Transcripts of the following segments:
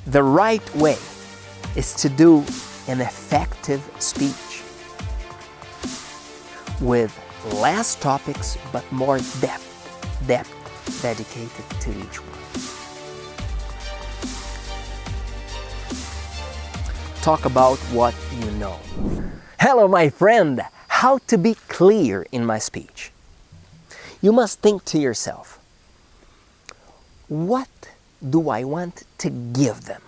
The right way is to do an effective speech with less topics but more depth dedicated to each one. Talk about what you know. Hello, my friend! How to be clear in my speech? You must think to yourself, what do I want to give them?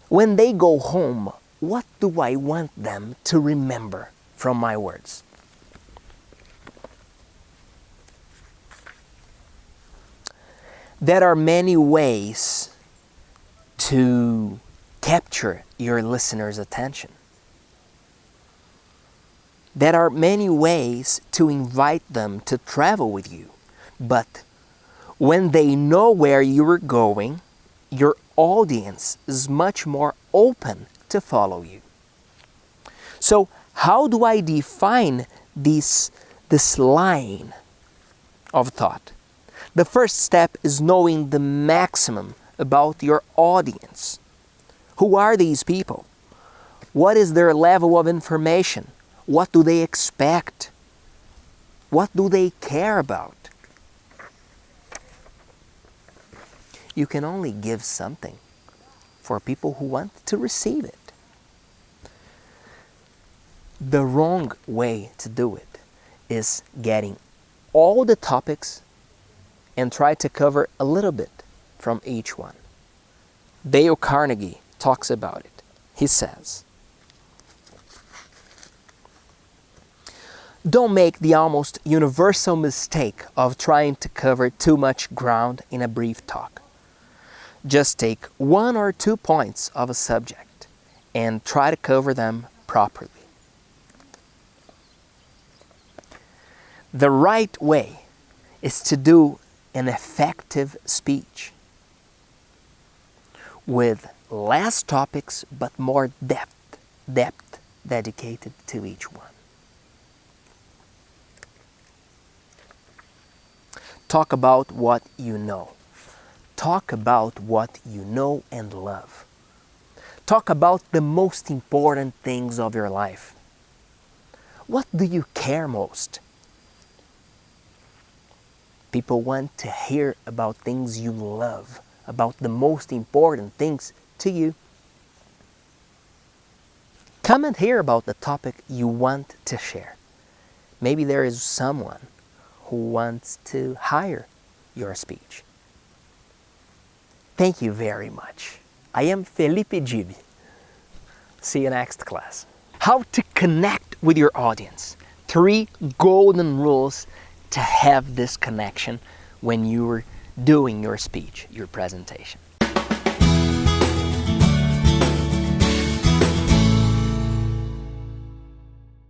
When they go home, what do I want them to remember from my words? There are many ways to capture your listener's attention. There are many ways to invite them to travel with you, but when they know where you are going, your audience is much more open to follow you. So how do I define this line of thought? The first step is knowing the maximum about your audience. Who are these people? What is their level of information? What do they expect? What do they care about? You can only give something for people who want to receive it. The wrong way to do it is getting all the topics and try to cover a little bit from each one. Dale Carnegie talks about it. He says, don't make the almost universal mistake of trying to cover too much ground in a brief talk. Just take 1 or 2 points of a subject and try to cover them properly. The right way is to do an effective speech with less topics but more depth dedicated to each one. Talk about what you know. Talk about what you know and love. Talk about the most important things of your life. What do you care most? People want to hear about things you love, about the most important things to you. Come and hear about the topic you want to share. Maybe there is someone who wants to hire your speech. Thank you very much. I am Felipe Gibi. See you next class. How to connect with your audience. 3 golden rules to have this connection when you're doing your speech, your presentation.